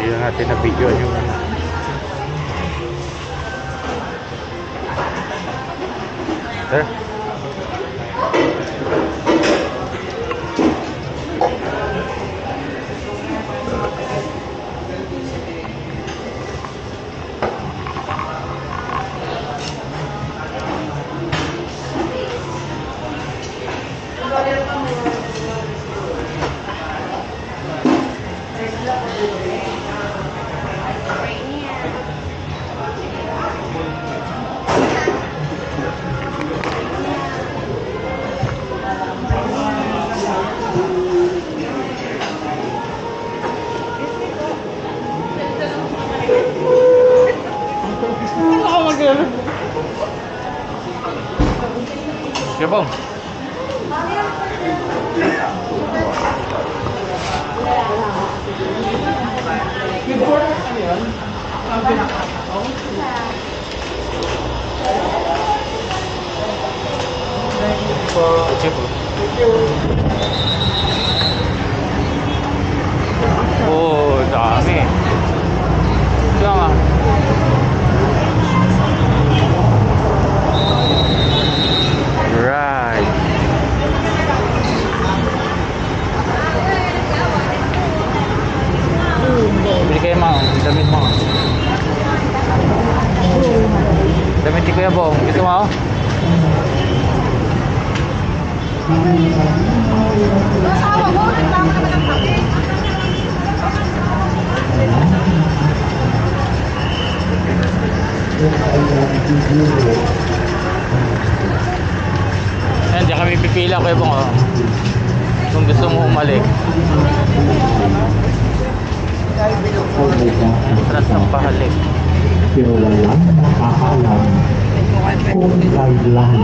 Hindi na natin na-videoan yung ano. Tara. Sige po. Oh, dami. Kaya nga. Right. Bili kayo mga damit mo. Damit ni Kuya Bong. Ito mo. Ayan, diyan kami pipila Kuya Bong. Kung gusto mo umalik. Atras ng pahalik. Pero walang nakakalam kung kailan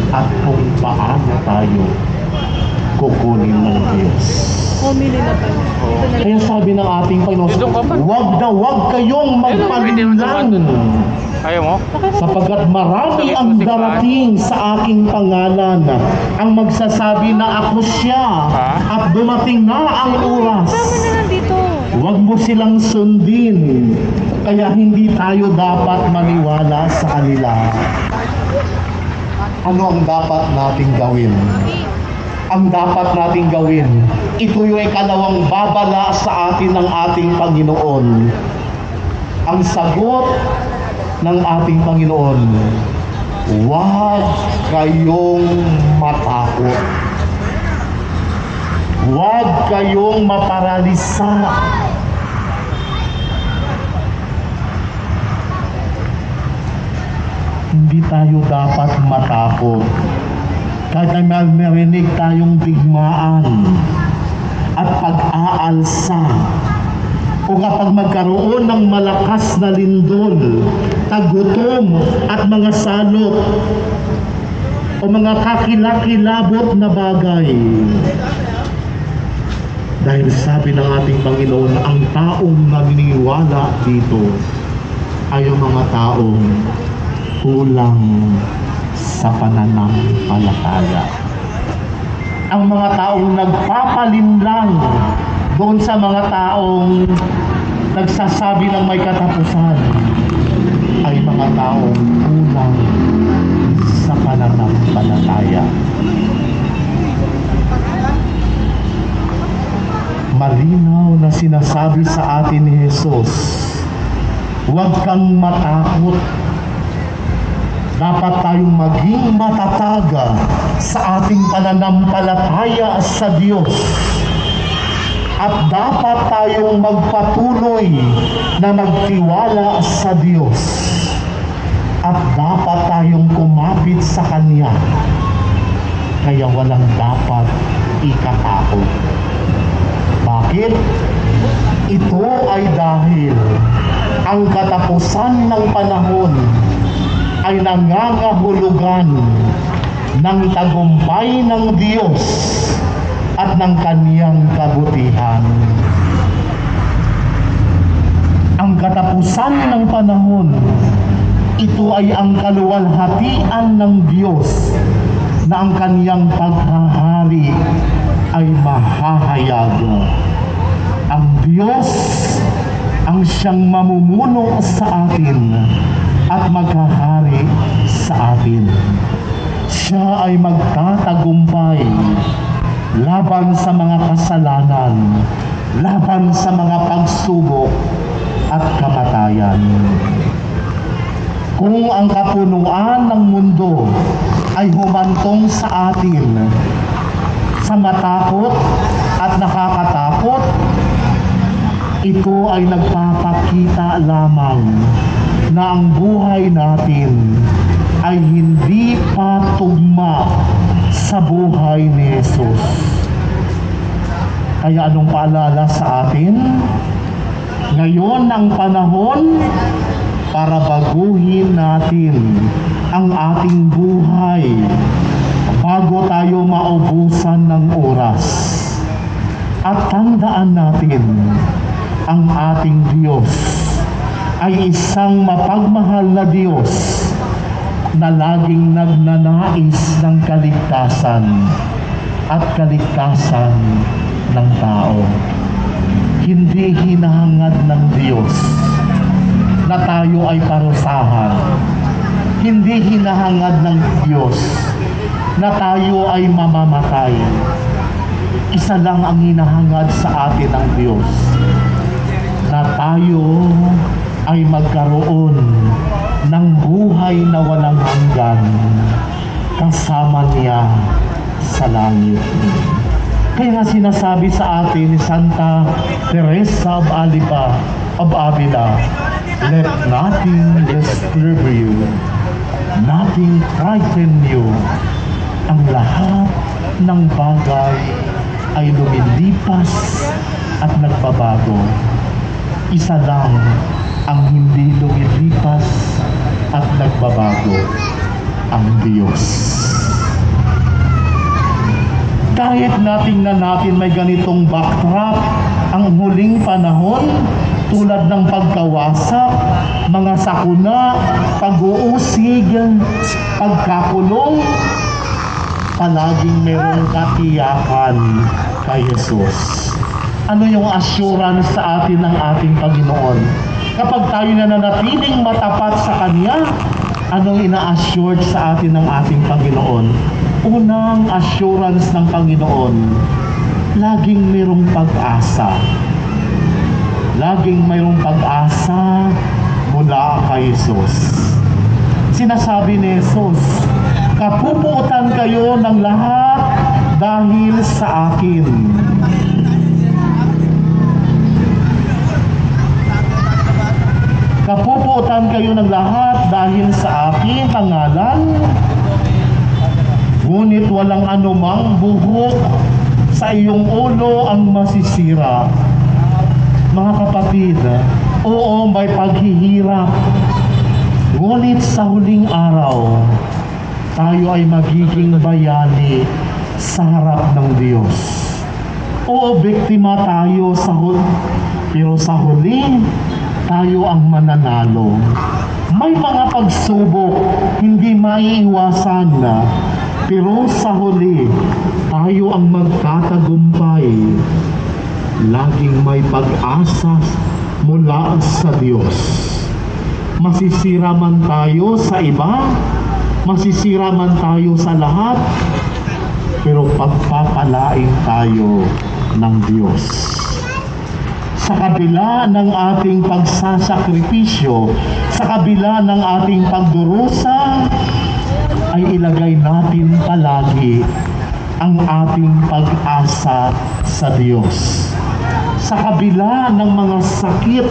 at kung paano tayo kukunin ng Diyos. Kaya sabi ng ating Panginoon, wag kayong magpalinlang. Ayaw mo? Sapagkat marami ang darating sa aking pangalan ang magsasabi na ako siya at dumating na ang oras. Huwag mo silang sundin. Kaya hindi tayo dapat maniwala sa kanila. Ano ang dapat nating gawin? Ang dapat nating gawin, ito yung ikalawang babala sa atin ng ating Panginoon. Ang sagot ng ating Panginoon, huwag kayong matakot. Huwag kayong maparalisa. Hindi tayo dapat matakot. Kahit may marinig tayong digmaan at pag-aalsa, o kapag magkaroon ng malakas na lindol, tagutom at mga salot, o mga kakilakilabot na bagay. Dahil sabi ng ating Panginoon, ang taong naniniwala dito ay ang mga taong kulang sa pananampalataya. Ang mga taong nagpapalinlang doon sa mga taong nagsasabi ng may katapusan ay mga taong kulang sa pananampalataya. Malinaw na sinasabi sa atin ni Jesus, huwag kang matakot. Dapat tayong maging matataga sa ating pananampalataya sa Diyos. At dapat tayong magpatuloy na magtiwala sa Diyos. At dapat tayong kumapit sa Kanya. Kaya walang dapat ikatakot. Bakit? Ito ay dahil ang katapusan ng panahon ay nangangahulugan ng tagumpay ng Diyos at ng Kaniyang kabutihan. Ang katapusan ng panahon, ito ay ang kaluwalhatian ng Diyos na ang Kaniyang paghahari ay mahahayag. Ang Diyos ang siyang mamumuno sa atin at maghahari sa atin. Siya ay magtatagumpay laban sa mga kasalanan, laban sa mga pagsubok at kamatayan. Kung ang kapunuan ng mundo ay humantong sa atin sa matakot at nakakatakot, ito ay nagpapakita lamang na ang buhay natin ay hindi patugma sa buhay ni Jesus. Kaya anong paalala sa atin? Ngayon ang panahon para baguhin natin ang ating buhay bago tayo maubusan ng oras. At tandaan natin, ang ating Diyos ay isang mapagmahal na Diyos na laging nagnanais ng kaligtasan at kaligtasan ng tao. Hindi hinahangad ng Diyos na tayo ay parusahan. Hindi hinahangad ng Diyos na tayo ay mamamatay. Isa lang ang hinahangad sa atin ng Diyos, na tayo ay magkaroon ng buhay na walang hanggan kasama niya sa langit. Kaya nga sinasabi sa atin ni Santa Teresa of Avila, let nothing disturb you, nothing frighten you. Ang lahat ng bagay ay lumilipas at nagbabago. Isa lang ang hindi lumilipas at nagbabago, ang Diyos. Kahit natingnan natin may ganitong backdrop, ang huling panahon, tulad ng pagkawasak, mga sakuna, pag-uusig, pagkakulong, palaging mayroong katiyakan kay Jesus. Ano yung assurance sa atin ng ating Panginoon? Kapag tayo nananatiling matapat sa Kanya, anong ina-assured sa atin ng ating Panginoon? Unang assurance ng Panginoon, laging mayroong pag-asa. Laging mayroong pag-asa mula kay Jesus. Sinasabi ni Jesus, kapupuotan kayo ng lahat dahil sa akin. Kapupuotan kayo ng lahat dahil sa aking pangalan, ngunit walang anumang buhok sa iyong ulo ang masisira. Mga kapatid, oo, may paghihirap, ngunit sa huling araw, tayo ay magiging bayani sa harap ng Diyos. Oo, biktima tayo sa huli, pero sa huli, tayo ang mananalo. May mga pagsubok, hindi maiiwasan na, pero sa huli, tayo ang magtatagumpay. Laging may pag-asa mula sa Diyos. Masisira man tayo sa iba, masisira man tayo sa lahat, pero pagpapalain tayo ng Diyos. Sa kabila ng ating pagsasakripisyo, sa kabila ng ating pagdurusa, ay ilagay natin palagi ang ating pag-asa sa Diyos. Sa kabila ng mga sakit,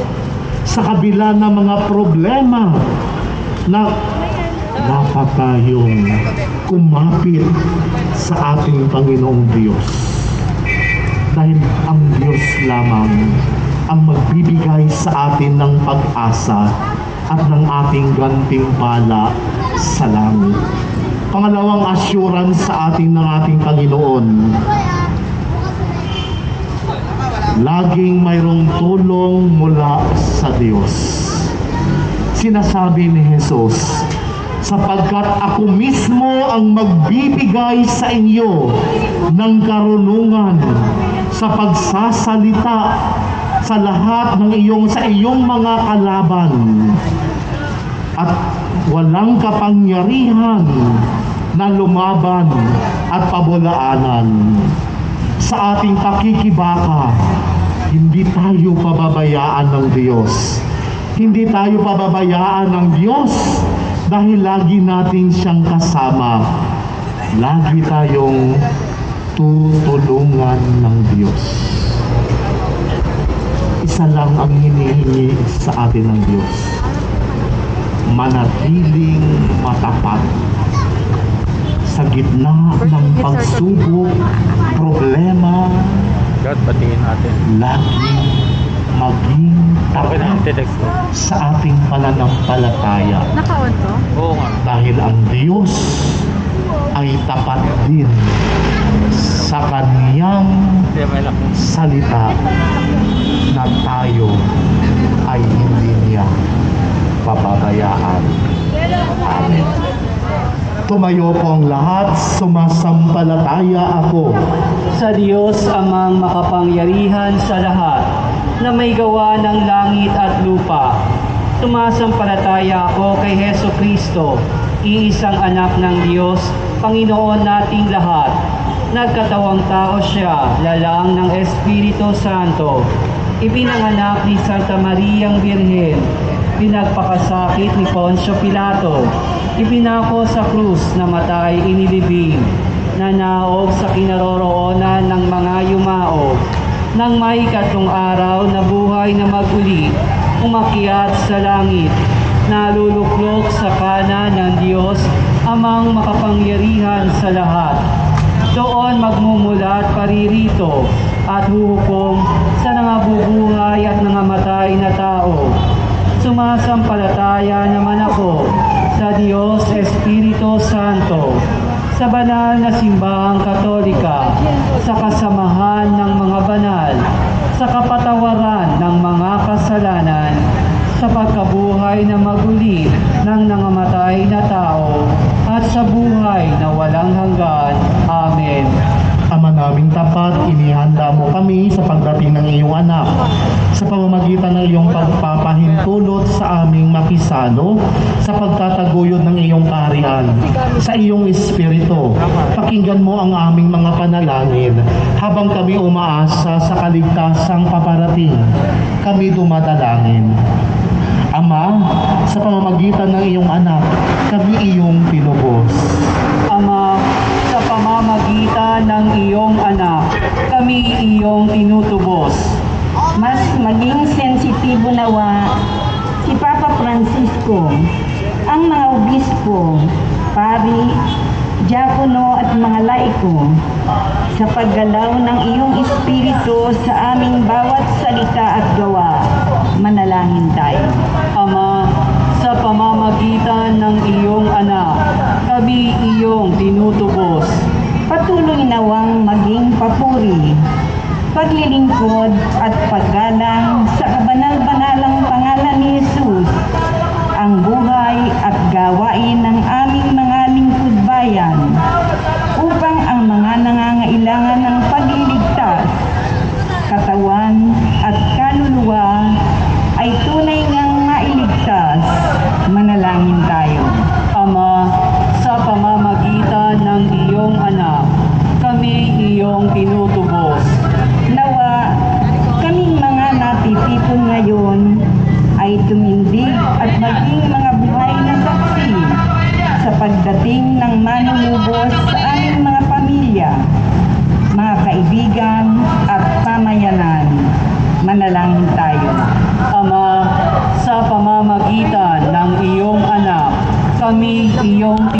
sa kabila ng mga problema, na dapat tayong kumapit sa ating Panginoong Diyos. Dahil ang Diyos lamang ang magbibigay sa atin ng pag-asa at ng ating gantimpala sa langit. Pangalawang assurance sa atin ng ating Panginoon, laging mayroong tulong mula sa Diyos. Sinasabi ni Jesus, sapagkat ako mismo ang magbibigay sa inyo ng karunungan sa pagsasalita sa lahat ng sa iyong mga kalaban, at walang kapangyarihan na lumaban at pabulaanan. Sa ating pakikibaka, hindi tayo pababayaan ng Diyos. Hindi tayo pababayaan ng Diyos dahil lagi natin siyang kasama. Lagi tayong tutulungan ng Diyos. Isa lang ang hinihingi sa atin ng Diyos: manatiling matapat sa gitna ng pagsubok, problema. God, batiin natin. Lagi maging Okay na, tapat text ko. sa ating pananampalataya. Naka-on to? Oo nga. Dahil ang Diyos ay tapat din sa Kaniyang Kaya may laki. salita na tayo ay hindi niya papabayaan. Amen. Tumayo po ang lahat, sumasampalataya ako sa Diyos amang makapangyarihan sa lahat, na may gawa ng langit at lupa. Sumasampalataya ako kay Heso Kristo, iisang anak ng Diyos, Panginoon nating lahat. Nagkatawang tao siya, lalang ng Espiritu Santo. Ipinanganak ni Santa Mariang Birhen, pinagpakasakit ni Poncio Pilato, ipinako sa krus, namatay, inilibing, nanaog sa kinaroroonan ng mga yumao. Nang may ikatlong araw na buhay na maguli, umakyat sa langit, naluluklok sa kanan ng Diyos amang makapangyarihan sa lahat. Doon magmumulat paririto at huhukom sa nangabubuhay at nangamatay na tao. Sumasampalataya naman ako sa Diyos Espiritu Santo, sa banal na simbahang Katolika, sa kasamahan ng mga banal, sa kapatawaran ng mga kasalanan, sa pagkabuhay na maguli ng nangamatay na tao, at sa buhay na walang hanggan. Amen. Ama naming tapat, inihanda mo kami sa pagdating ng iyong anak, sa pamamagitan ng iyong pagpapahintulot sa aming makisano, sa pagtataguyod ng iyong kaharian, sa iyong espiritu. Pakinggan mo ang aming mga panalangin habang kami umaasa sa kaligtasang paparating. Kami dumadalangin. Ama, sa pamamagitan ng iyong anak, kami iyong pinubos. Ama, sa pamamagitan ng iyong anak, kami iyong tinutubos. Mas maging sensitibo nawa si Papa Francisco, ang mga obispo, pari, diakono at mga laiko sa paggalaw ng iyong espiritu sa aming bawat salita at gawa. Manalangin tayo. Ama, sa pamamagitan ng iyong anak, kami iyong tinutubos. Patuloy nawang maging papuri, paglilingkod at paggalang sa kabanal-banalang pangalan ni Jesus, ang buhay at gawain ng aming mga lingkod bayan, upang ang mga nangangailangan ng pagliligtas, katawan at kaluluwa ay tunay ngang mailigtas. Manalangin tayo. Ama, sa pamamagitan ng iyong anak, kami iyong tinutubos. Nawa, kaming mga natitipon ngayon ay tumindig at maging mga buhay na saksi sa pagdating ng manunubos sa aming mga pamilya, mga kaibigan at pamayanan. Manalangin tayo. Ama, sa pamamagitan ng iyong anak, kami iyong